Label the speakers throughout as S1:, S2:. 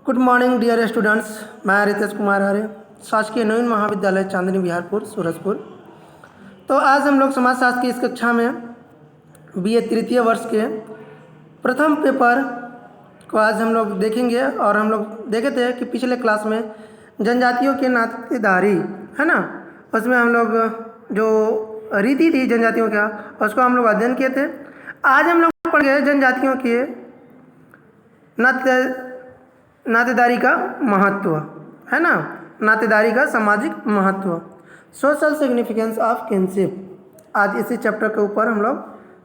S1: Good morning dear students. मैं रितेश कुमार आर्य, शासकीय नवीन महाविद्यालय चांदनी बिहारपुर सूरजपुर। तो आज हम लोग समाजशास्त्र की इस कक्षा में बीए तृतीय वर्ष के प्रथम पेपर को आज हम लोग देखेंगे। और हम लोग देखे थे कि पिछले क्लास में जनजातियों के नातेदारी है ना, उसमें हम लोग जो रीति थी जनजातियों का उसको हम लोग अध्ययन किए थे। आज हम लोग पढ़ेंगे जनजातियों के नातेदारी का महत्व, है ना, नातेदारी का सामाजिक महत्व, सोशल सिग्निफिकेंस ऑफ किनशिप। आज इसी चैप्टर के ऊपर हम लोग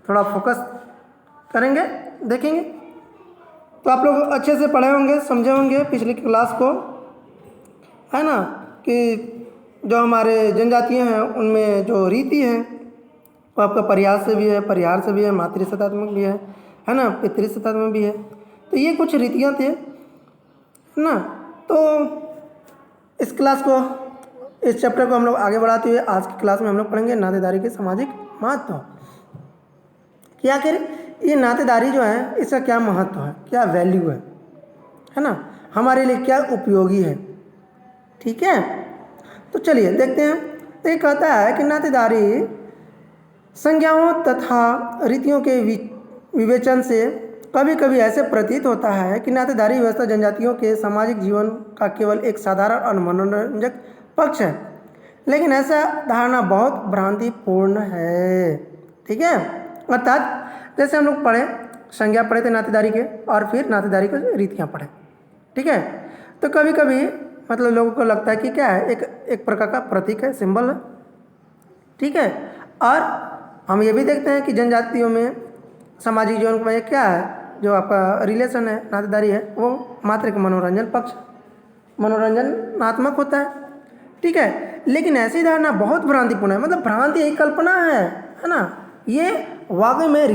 S1: थोड़ा फोकस करेंगे, देखेंगे। तो आप लोग अच्छे से पढ़े होंगे, समझे होंगे पिछली क्लास को, है ना, कि जो हमारे जनजातियाँ हैं उनमें जो रीति है वो आपका परिहार से भी है, परिहार से भी है, मातृशतात्मक भी है ना, पितृशतात्मक भी है। तो ये कुछ रीतियाँ थे ना। तो इस क्लास को, इस चैप्टर को हम लोग आगे बढ़ाते हुए आज की क्लास में हम लोग पढ़ेंगे नातेदारी के सामाजिक महत्व। क्या करें, ये नातेदारी जो है इसका क्या महत्व है, क्या वैल्यू है ना, हमारे लिए क्या उपयोगी है। ठीक है, तो चलिए देखते हैं। तो ये कहता है कि नातेदारी संज्ञाओं तथा रीतियों के विवेचन से कभी कभी ऐसे प्रतीत होता है कि नातेदारी व्यवस्था जनजातियों के सामाजिक जीवन का केवल एक साधारण और मनोरंजक पक्ष है, लेकिन ऐसा धारणा बहुत भ्रांतिपूर्ण है। ठीक है, अर्थात जैसे हम लोग पढ़े, संज्ञा पढ़े थे नातेदारी के, और फिर नातेदारी की रीतियाँ पढ़े। ठीक है, तो कभी कभी मतलब लोगों को लगता है कि क्या है, एक प्रकार का प्रतीक है, सिंबल है। ठीक है, और हम ये भी देखते हैं कि जनजातियों में सामाजिक जीवन में क्या है, जो आपका रिलेशन है, नातेदारी है, वो मात्र एक मनोरंजन पक्ष, मनोरंजनात्मक होता है। ठीक है, लेकिन ऐसी धारणा बहुत भ्रांतिपूर्ण है, मतलब भ्रांति एक कल्पना है ना। ये वाकई में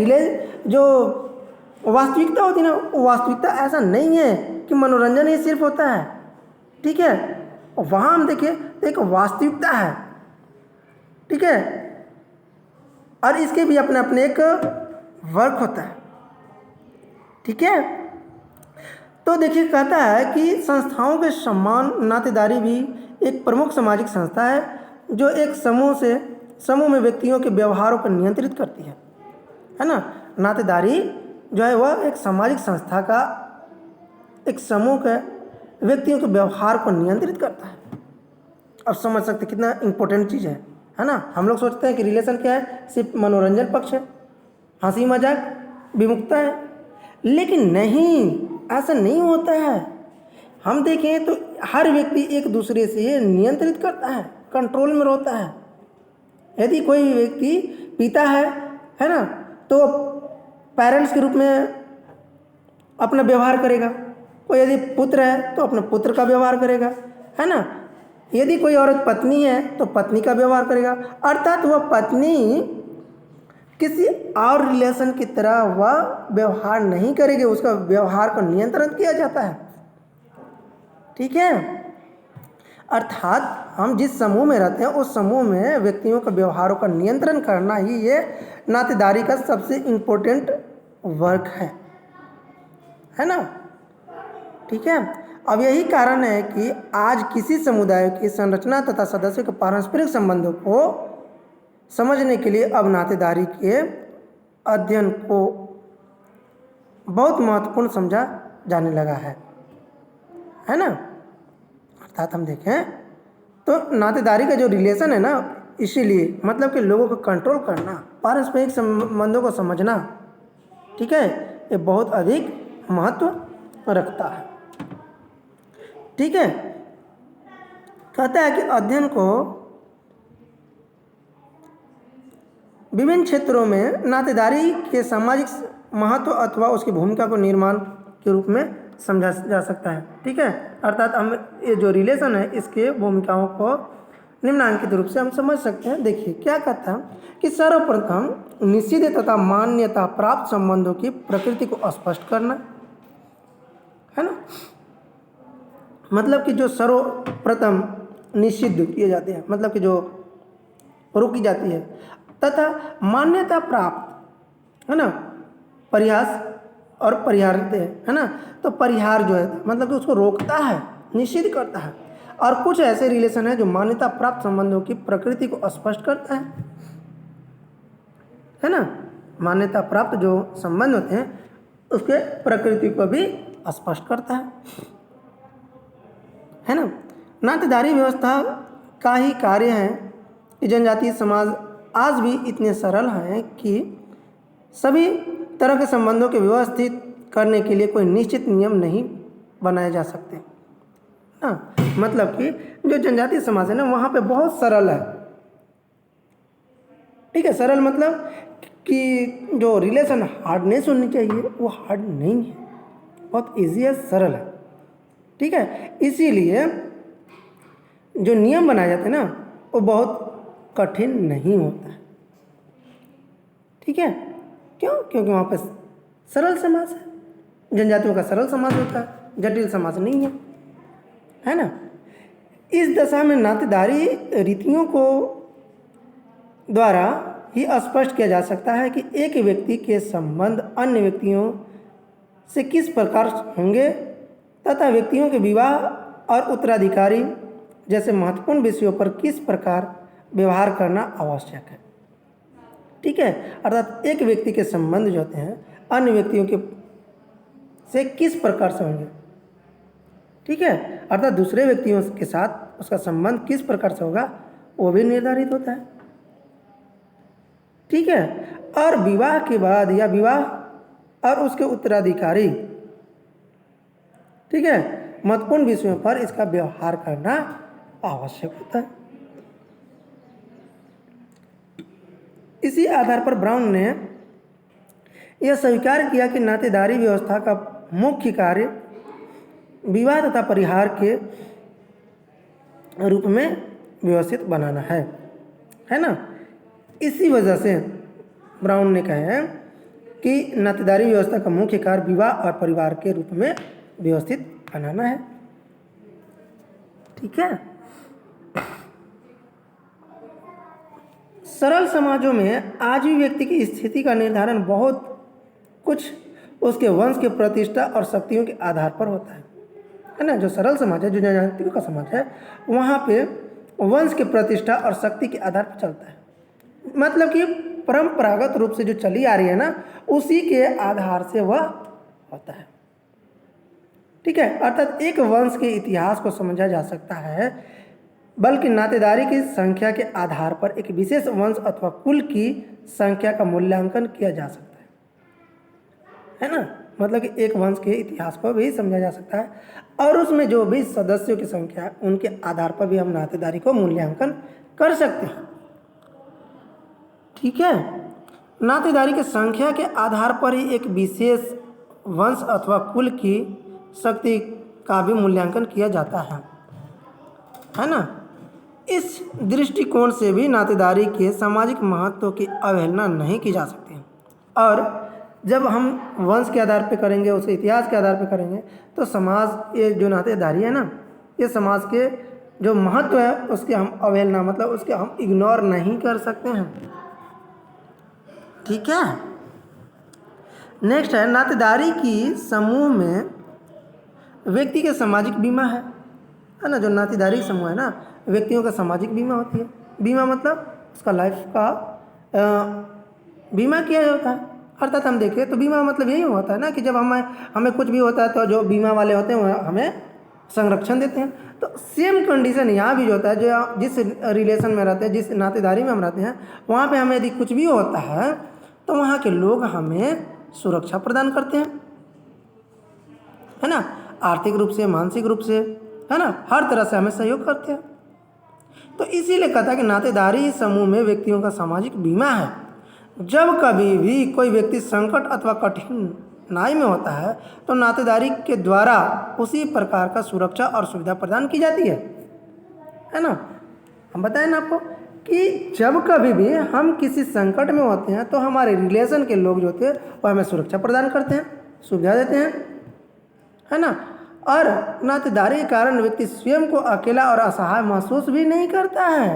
S1: जो वास्तविकता होती है ना, वो वास्तविकता ऐसा नहीं है कि मनोरंजन ही सिर्फ होता है। ठीक है, वहाँ हम देखें तो एक वास्तविकता है। ठीक है, और इसके भी अपने अपने एक वर्क होता है। ठीक है, तो देखिए कहता है कि संस्थाओं के समान नातेदारी भी एक प्रमुख सामाजिक संस्था है जो एक समूह में व्यक्तियों के व्यवहारों को नियंत्रित करती है ना। नातेदारी जो है वह एक सामाजिक संस्था का एक समूह के व्यक्तियों के व्यवहार को नियंत्रित करता है। अब समझ सकते कितना इम्पोर्टेंट चीज़ है ना। हम लोग सोचते हैं कि रिलेशन क्या है, सिर्फ मनोरंजन पक्ष है, हंसी मजाक, विमुखता है, लेकिन नहीं, ऐसा नहीं होता है। हम देखें तो हर व्यक्ति एक दूसरे से नियंत्रित करता है, कंट्रोल में रहता है। यदि कोई व्यक्ति पिता है ना, तो पेरेंट्स के रूप में अपना व्यवहार करेगा। कोई यदि पुत्र है तो अपने पुत्र का व्यवहार करेगा, है ना। यदि कोई औरत पत्नी है तो पत्नी का व्यवहार करेगा, अर्थात वह पत्नी किसी और रिलेशन की तरह वह व्यवहार नहीं करेगी, उसका व्यवहार को नियंत्रण किया जाता है। ठीक है, अर्थात हम जिस समूह में रहते हैं उस समूह में व्यक्तियों का व्यवहारों का नियंत्रण करना ही ये नातेदारी का सबसे इम्पोर्टेंट वर्क है ना। ठीक है, अब यही कारण है कि आज किसी समुदाय की संरचना तथा सदस्यों के पारस्परिक संबंधों को समझने के लिए अब नातेदारी के अध्ययन को बहुत महत्वपूर्ण समझा जाने लगा है ना। अर्थात हम देखें तो नातेदारी का जो रिलेशन है ना, इसीलिए मतलब कि लोगों को कंट्रोल करना, पारस्परिक संबंधों को समझना, ठीक है, ये बहुत अधिक महत्व रखता है। ठीक है, कहता है कि अध्ययन को विभिन्न क्षेत्रों में नातेदारी के सामाजिक महत्व अथवा उसकी भूमिका को निर्माण के रूप में समझा जा सकता है। ठीक है, अर्थात हम ये जो रिलेशन है इसके भूमिकाओं को निम्नांकित रूप से हम समझ सकते हैं। देखिए क्या कहता है कि सर्वप्रथम निश्चित तथा मान्यता प्राप्त संबंधों की प्रकृति को स्पष्ट करना, है ना। मतलब कि जो सर्वप्रथम निषिद्ध किए जाते हैं, मतलब कि जो रोकी जाती है, तथा मान्यता प्राप्त, है ना, परिहास और परिहारते है ना। तो परिहार जो है मतलब कि उसको रोकता है, निषिद्ध करता है। और कुछ ऐसे रिलेशन है जो मान्यता प्राप्त संबंधों की प्रकृति को स्पष्ट करता है ना। मान्यता प्राप्त जो संबंध होते हैं उसके प्रकृति को भी स्पष्ट करता है ना। नातेदारी व्यवस्था का ही कार्य है कि जनजातीय समाज आज भी इतने सरल हैं कि सभी तरह के संबंधों के व्यवस्थित करने के लिए कोई निश्चित नियम नहीं बनाए जा सकते ना। मतलब कि जो जनजातीय समाज है ना वहाँ पे बहुत सरल है, ठीक है। सरल मतलब कि जो रिलेशन हार्डनेस होनी चाहिए वो हार्ड नहीं है, बहुत इजी है, सरल है, ठीक है। इसीलिए जो नियम बनाए जाते हैं ना वो बहुत कठिन नहीं होता है, ठीक है। क्यों? क्योंकि वहाँ पे सरल समाज है, जनजातियों का सरल समाज होता है, जटिल समाज नहीं है ना। इस दशा में नातेदारी रीतियों को द्वारा ही स्पष्ट किया जा सकता है कि एक व्यक्ति के संबंध अन्य व्यक्तियों से किस प्रकार होंगे तथा व्यक्तियों के विवाह और उत्तराधिकारी जैसे महत्वपूर्ण विषयों पर किस प्रकार व्यवहार करना आवश्यक है, ठीक है। अर्थात एक व्यक्ति के संबंध जो होते हैं अन्य व्यक्तियों के से किस प्रकार से होंगे, ठीक है। अर्थात दूसरे व्यक्तियों के साथ उसका संबंध किस प्रकार से होगा वो भी निर्धारित होता है, ठीक है। और विवाह के बाद या विवाह और उसके उत्तराधिकारी, ठीक है, महत्वपूर्ण विषयों पर इसका व्यवहार करना आवश्यक होता है। इसी आधार पर ब्राउन ने यह स्वीकार किया कि नातेदारी व्यवस्था का मुख्य कार्य विवाह तथा परिहार के रूप में व्यवस्थित बनाना है ना। इसी वजह से ब्राउन ने कहा है कि नातेदारी व्यवस्था का मुख्य कार्य विवाह और परिवार के रूप में व्यवस्थित बनाना है, ठीक है। सरल समाजों में आज भी व्यक्ति की स्थिति का निर्धारण बहुत कुछ उसके वंश के प्रतिष्ठा और शक्तियों के आधार पर होता है ना। जो सरल समाज है, जो जनजातियों का समाज है, वहाँ पे वंश के प्रतिष्ठा और शक्ति के आधार पर चलता है। मतलब कि परंपरागत रूप से जो चली आ रही है ना उसी के आधार से वह होता है, ठीक है। अर्थात एक वंश के इतिहास को समझा जा सकता है बल्कि नातेदारी की संख्या के आधार पर एक विशेष वंश अथवा कुल की संख्या का मूल्यांकन किया जा सकता है ना। मतलब कि एक वंश के इतिहास को भी समझा जा सकता है और उसमें जो भी सदस्यों की संख्या है उनके आधार पर भी हम नातेदारी को मूल्यांकन कर सकते हैं, ठीक है। नातेदारी की संख्या के आधार पर ही एक विशेष वंश अथवा कुल की शक्ति का भी मूल्यांकन किया जाता है ना। इस दृष्टिकोण से भी नातेदारी के सामाजिक महत्व की अवहेलना नहीं की जा सकती। और जब हम वंश के आधार पर करेंगे, उसके इतिहास के आधार पर करेंगे तो समाज ये जो नातेदारी है ना ये समाज के जो महत्व है उसके हम अवहेलना मतलब उसके हम इग्नोर नहीं कर सकते हैं, ठीक है। नेक्स्ट है नातेदारी की समूह में व्यक्ति के सामाजिक बीमा है ना। जो नातेदारी समूह है ना व्यक्तियों का सामाजिक बीमा होती है। बीमा मतलब उसका लाइफ का बीमा किया होता है। अर्थात हम देखें तो बीमा मतलब यही होता है ना कि जब हमें कुछ भी होता है तो जो बीमा वाले होते हैं वो हमें संरक्षण देते हैं। तो सेम कंडीशन यहाँ भी जो होता है, जो जिस रिलेशन में रहते हैं, जिस नातेदारी में हम रहते हैं, वहाँ पे हमें यदि कुछ भी होता है तो वहाँ के लोग हमें सुरक्षा प्रदान करते हैं, है ना। आर्थिक रूप से, मानसिक रूप से, है ना, हर तरह से हमें सहयोग करते हैं। तो इसीलिए कहता है कि नातेदारी समूह में व्यक्तियों का सामाजिक बीमा है। जब कभी भी कोई व्यक्ति संकट अथवा कठिनाई में होता है तो नातेदारी के द्वारा उसी प्रकार का सुरक्षा और सुविधा प्रदान की जाती है ना। हम बताएं ना आपको कि जब कभी भी हम किसी संकट में होते हैं तो हमारे रिलेशन के लोग जो होते हैं वो हमें सुरक्षा प्रदान करते हैं, सुविधा देते हैं, है ना। और नातेदारी के कारण व्यक्ति स्वयं को अकेला और असहाय महसूस भी नहीं करता है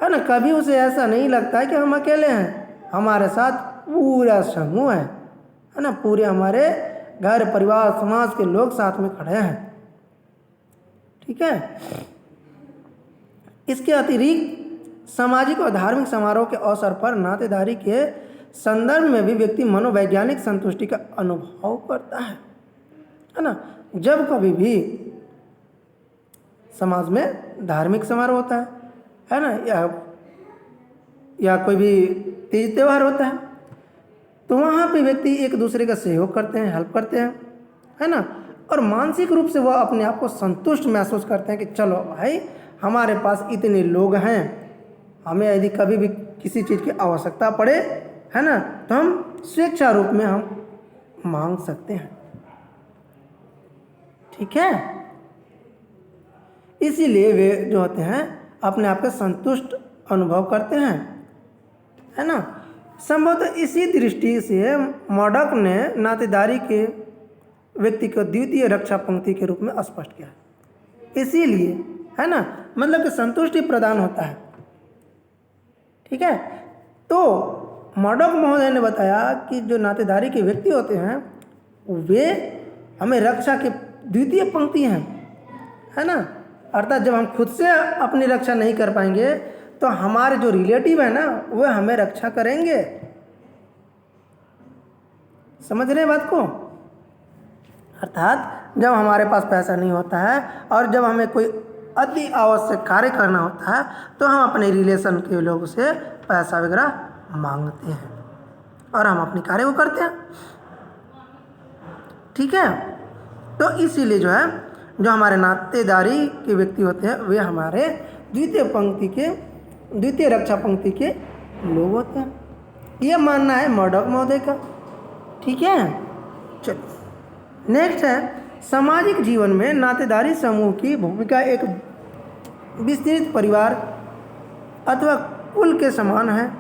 S1: ना। कभी उसे ऐसा नहीं लगता है कि हम अकेले हैं, हमारे साथ पूरा समूह है है ना, पूरे हमारे घर परिवार समाज के लोग साथ में खड़े हैं। ठीक है। इसके अतिरिक्त सामाजिक और धार्मिक समारोह के अवसर पर नातेदारी के संदर्भ में भी व्यक्ति मनोवैज्ञानिक संतुष्टि का अनुभव करता है ना। जब कभी भी समाज में धार्मिक समारोह होता है ना, या कोई भी तीज त्यौहार होता है, तो वहाँ पे व्यक्ति एक दूसरे का सहयोग करते हैं, हेल्प करते हैं, है ना, और मानसिक रूप से वह अपने आप को संतुष्ट महसूस करते हैं कि चलो भाई हमारे पास इतने लोग हैं, हमें यदि कभी भी किसी चीज़ की आवश्यकता पड़े, है ना, तो हम स्वेच्छा रूप में हम मांग सकते हैं। ठीक है। इसीलिए वे जो होते हैं अपने आप को संतुष्ट अनुभव करते हैं, है ना। संभवतः इसी दृष्टि से मर्डॉक ने नातेदारी के व्यक्ति को द्वितीय रक्षा पंक्ति के रूप में स्पष्ट किया है। इसीलिए, है ना, मतलब कि संतुष्टि प्रदान होता है। ठीक है। तो मर्डॉक महोदय ने बताया कि जो नातेदारी के व्यक्ति होते हैं वे हमें रक्षा की द्वितीय पंक्ति हैं, है ना। अर्थात जब हम खुद से अपनी रक्षा नहीं कर पाएंगे तो हमारे जो रिलेटिव है ना वह हमें रक्षा करेंगे। समझ रहे हैं बात को। अर्थात जब हमारे पास पैसा नहीं होता है और जब हमें कोई अति आवश्यक कार्य करना होता है तो हम अपने रिलेशन के लोगों से पैसा वगैरह मांगते हैं और हम अपने कार्य को करते हैं। ठीक है। तो इसीलिए जो है जो हमारे नातेदारी के व्यक्ति होते हैं वे हमारे द्वितीय रक्षा पंक्ति के लोग होते हैं। ये मानना है मर्डॉक महोदय का। ठीक है। चलिए नेक्स्ट है सामाजिक जीवन में नातेदारी समूह की भूमिका एक विस्तृत परिवार अथवा कुल के समान है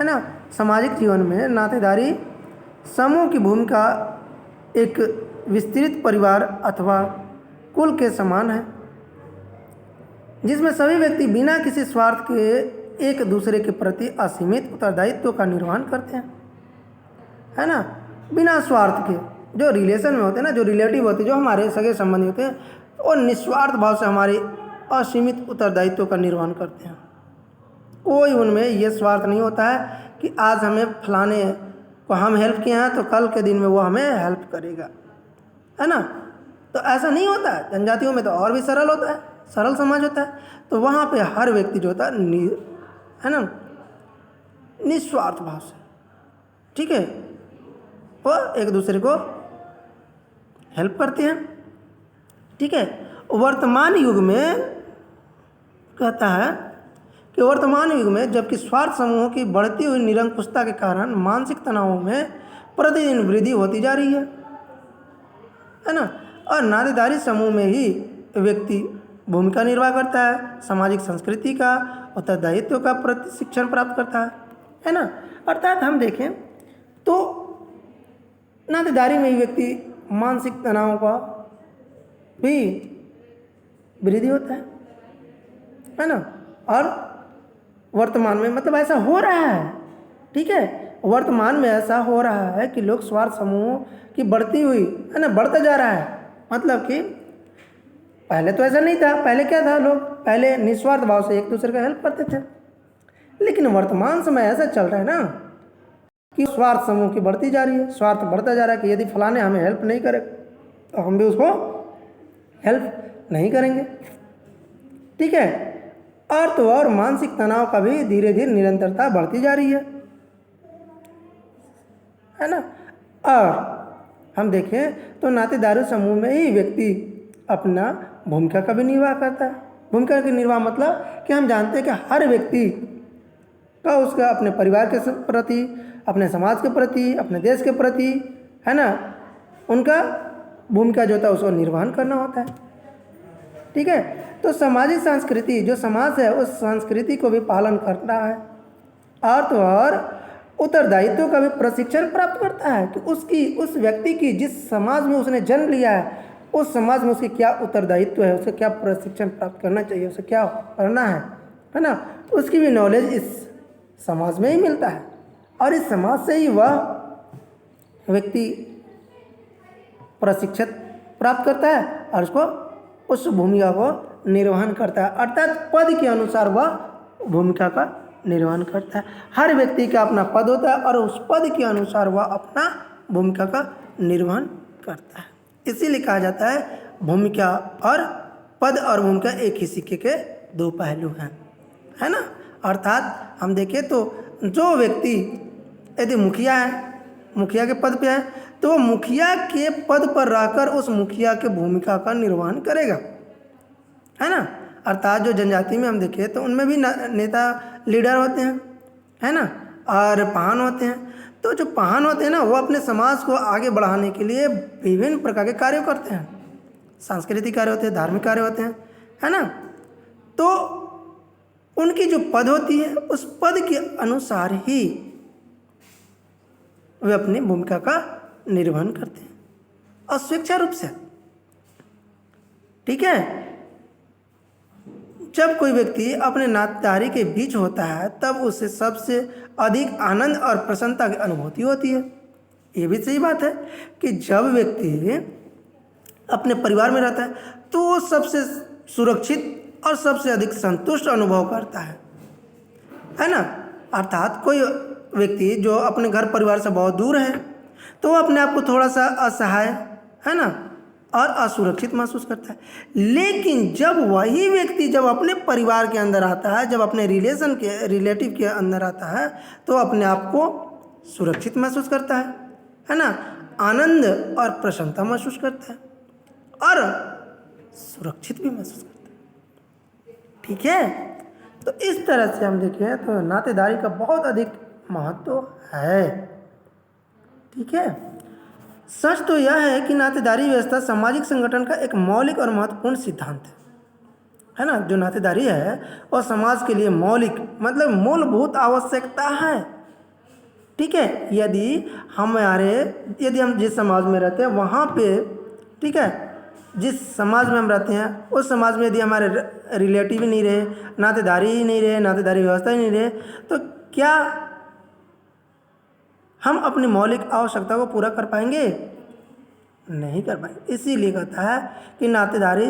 S1: ना। सामाजिक जीवन में नातेदारी समूह की भूमिका एक विस्तृत परिवार अथवा कुल के समान है जिसमें सभी व्यक्ति बिना किसी स्वार्थ के एक दूसरे के प्रति असीमित उत्तरदायित्व का निर्वहन करते हैं, है ना। बिना स्वार्थ के जो रिलेशन में होते हैं ना, जो रिलेटिव होते हैं, जो हमारे सगे संबंधी होते हैं, वो निस्वार्थ भाव से हमारे असीमित उत्तरदायित्व का निर्वहन करते हैं। कोई उनमें ये स्वार्थ नहीं होता है कि आज हमें फलाने को हम हेल्प किए हैं तो कल के दिन में वो हमें हेल्प करेगा, है ना। तो ऐसा नहीं होता है। जनजातियों में तो और भी सरल होता है, सरल समाज होता है। तो वहाँ पे हर व्यक्ति जो होता है ना निस्वार्थ भाव से, ठीक है, वो एक दूसरे को हेल्प करते हैं। ठीक है। वर्तमान युग में कहता है कि वर्तमान युग में जबकि स्वार्थ समूहों की बढ़ती हुई निरंकुशता के कारण मानसिक तनावों में प्रतिदिन वृद्धि होती जा रही है ना, और नातेदारी समूह में ही व्यक्ति भूमिका निर्वाह करता है, सामाजिक संस्कृति का उत्तरदायित्व का प्रशिक्षण प्राप्त करता है ना। अर्थात हम देखें तो नातेदारी में ही व्यक्ति मानसिक तनाव का भी वृद्धि होता है ना। और वर्तमान में मतलब ऐसा हो रहा है। ठीक है। वर्तमान में ऐसा हो रहा है कि लोग स्वार्थ समूह की बढ़ती हुई, है ना, बढ़ता जा रहा है। मतलब कि पहले तो ऐसा नहीं था। पहले क्या था, लोग पहले निस्वार्थ भाव से एक दूसरे का हेल्प करते थे। लेकिन वर्तमान समय ऐसा चल रहा है ना कि स्वार्थ समूह की बढ़ती जा रही है, स्वार्थ बढ़ता जा रहा है कि यदि फलाने हमें हेल्प नहीं करे तो हम भी उसको हेल्प नहीं करेंगे। ठीक है। और तो और मानसिक तनाव का भी धीरे धीरे निरंतरता बढ़ती जा रही है ना। और हम देखें तो नातेदारी समूह में ही व्यक्ति अपना भूमिका का भी निर्वाह करता है। भूमिका का निर्वाह मतलब कि हम जानते हैं कि हर व्यक्ति का उसका अपने परिवार के प्रति, अपने समाज के प्रति, अपने देश के प्रति, है ना, उनका भूमिका जो होता है उसको निर्वहन करना होता है। ठीक है। तो सामाजिक संस्कृति जो समाज है उस संस्कृति को भी पालन करता है और तो और उत्तरदायित्व का भी प्रशिक्षण प्राप्त करता है कि उस व्यक्ति की जिस समाज में उसने जन्म लिया है उस समाज में उसकी क्या उत्तरदायित्व है, उसे क्या प्रशिक्षण प्राप्त करना चाहिए, उसे क्या करना है ना। उसकी भी नॉलेज इस समाज में ही मिलता है और इस समाज से ही वह व्यक्ति प्रशिक्षण प्राप्त करता है और उसको उस भूमिका को निर्वहन करता है, अर्थात पद के अनुसार वह भूमिका का निर्वहन करता है। हर व्यक्ति का अपना पद होता है और उस पद के अनुसार वह अपना भूमिका का निर्वहन करता है। इसीलिए कहा जाता है भूमिका और पद और भूमिका एक ही सिक्के के दो पहलू हैं, है ना। अर्थात हम देखें तो जो व्यक्ति यदि मुखिया है, मुखिया के पद पे है, तो मुखिया के पद पर रहकर उस मुखिया के भूमिका का निर्वहन करेगा, है ना। अर्थात जो जनजाति में हम देखें तो उनमें भी नेता लीडर होते हैं, है ना, और पाहन होते हैं। तो जो पाहन होते हैं ना, वो अपने समाज को आगे बढ़ाने के लिए विभिन्न प्रकार के कार्य करते हैं। सांस्कृतिक कार्य होते हैं, धार्मिक कार्य होते हैं, है ना। तो उनकी जो पद होती है उस पद के अनुसार ही वे अपनी भूमिका का निर्वहन करते हैं और स्वेच्छा रूप से, ठीक है। जब कोई व्यक्ति अपने नातेदारी के बीच होता है तब उसे सबसे अधिक आनंद और प्रसन्नता की अनुभूति होती है। ये भी सही बात है कि जब व्यक्ति अपने परिवार में रहता है तो वो सबसे सुरक्षित और सबसे अधिक संतुष्ट अनुभव करता है ना। अर्थात कोई व्यक्ति जो अपने घर परिवार से बहुत दूर है तो वो अपने आप को थोड़ा सा असहाय, है ना, और असुरक्षित महसूस करता है। लेकिन जब वही व्यक्ति जब अपने परिवार के अंदर आता है, जब अपने रिलेटिव के अंदर आता है, तो अपने आप को सुरक्षित महसूस करता है ना, आनंद और प्रसन्नता महसूस करता है और सुरक्षित भी महसूस करता है, ठीक है। तो इस तरह से हम देखें तो नातेदारी का बहुत अधिक महत्व है, ठीक है। सच तो यह है कि नातेदारी व्यवस्था सामाजिक संगठन का एक मौलिक और महत्वपूर्ण सिद्धांत है ना। जो नातेदारी है और समाज के लिए मौलिक मतलब मूलभूत आवश्यकता है, ठीक है। यदि हम जिस समाज में रहते हैं वहाँ पे, ठीक है, जिस समाज में हम रहते हैं उस समाज में यदि हमारे रिलेटिव ही नहीं रहे, नातेदारी ही नहीं रहे, नातेदारी व्यवस्था ही नहीं रहे, तो क्या हम अपनी मौलिक आवश्यकता को पूरा कर पाएंगे? नहीं कर पाएंगे। इसीलिए कहता है कि नातेदारी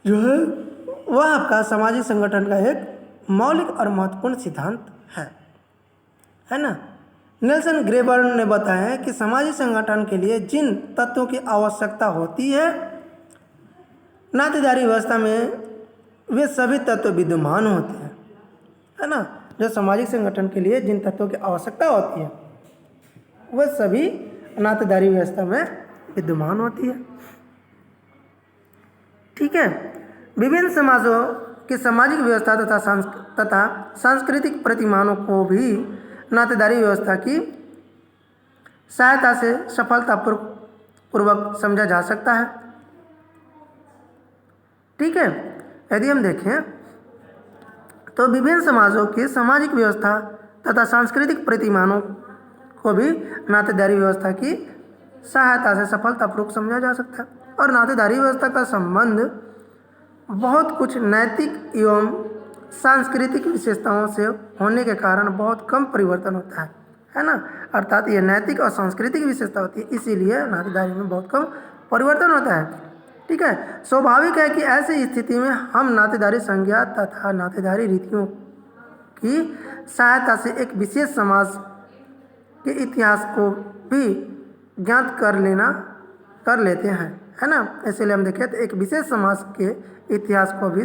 S1: जो है वह आपका सामाजिक संगठन का एक मौलिक और महत्वपूर्ण सिद्धांत है ना। नेल्सन ग्रेबर ने बताया कि सामाजिक संगठन के लिए जिन तत्वों की आवश्यकता होती है नातेदारी व्यवस्था में वे सभी तत्व विद्यमान होते हैं, है ना। जो सामाजिक संगठन के लिए जिन तत्वों की आवश्यकता होती है वह सभी नातेदारी व्यवस्था में विद्यमान होती है, ठीक है। विभिन्न समाजों की सामाजिक व्यवस्था तथा सांस्कृतिक प्रतिमानों को भी नातेदारी व्यवस्था की सहायता से सफलतापूर्वक समझा जा सकता है, ठीक है। यदि हम देखें तो विभिन्न समाजों की सामाजिक व्यवस्था तथा सांस्कृतिक प्रतिमानों को भी नातेदारी व्यवस्था की सहायता से सफलतापूर्वक समझा जा सकता है। और नातेदारी व्यवस्था का संबंध बहुत कुछ नैतिक एवं सांस्कृतिक विशेषताओं से होने के कारण बहुत कम परिवर्तन होता है ना। अर्थात ये नैतिक और सांस्कृतिक विशेषता होती है, इसीलिए नातेदारी में बहुत कम परिवर्तन होता है, ठीक है। स्वाभाविक है कि ऐसी स्थिति में हम नातेदारी संज्ञा तथा नातेदारी रीतियों की सहायता से एक विशेष समाज के इतिहास को भी ज्ञात कर लेते हैं, है ना। इसलिए हम देखें तो एक विशेष समाज के इतिहास को भी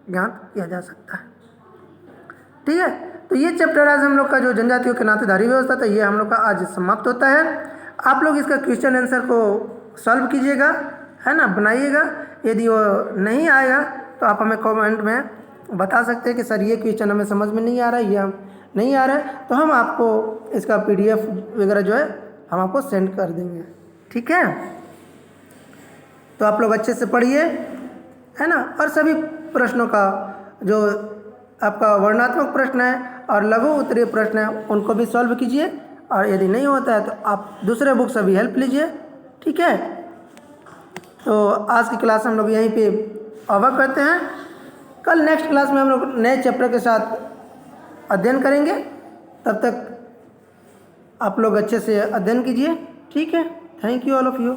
S1: ज्ञात किया जा सकता है, ठीक है। तो ये चैप्टर आज हम लोग का जो जनजातियों के नातेदारी व्यवस्था था ये हम लोग का आज समाप्त होता है। आप लोग इसका क्वेश्चन आंसर को सॉल्व कीजिएगा, है ना, बनाइएगा। यदि वो नहीं आएगा तो आप हमें कमेंट में बता सकते हैं कि सर ये क्वेश्चन हमें समझ में नहीं आ रहा है, ये नहीं आ रहा है, तो हम आपको इसका PDF वगैरह जो है हम आपको सेंड कर देंगे, ठीक है। तो आप लोग अच्छे से पढ़िए, है ना। और सभी प्रश्नों का जो आपका वर्णात्मक प्रश्न है और लघु उत्तरीय प्रश्न है उनको भी सॉल्व कीजिए, और यदि नहीं होता है तो आप दूसरे बुक से भी हेल्प लीजिए, ठीक है। तो आज की क्लास हम लोग यहीं पे ओवर करते हैं। कल नेक्स्ट क्लास में हम लोग नए चैप्टर के साथ अध्ययन करेंगे। तब तक आप लोग अच्छे से अध्ययन कीजिए। ठीक है, thank you all of you.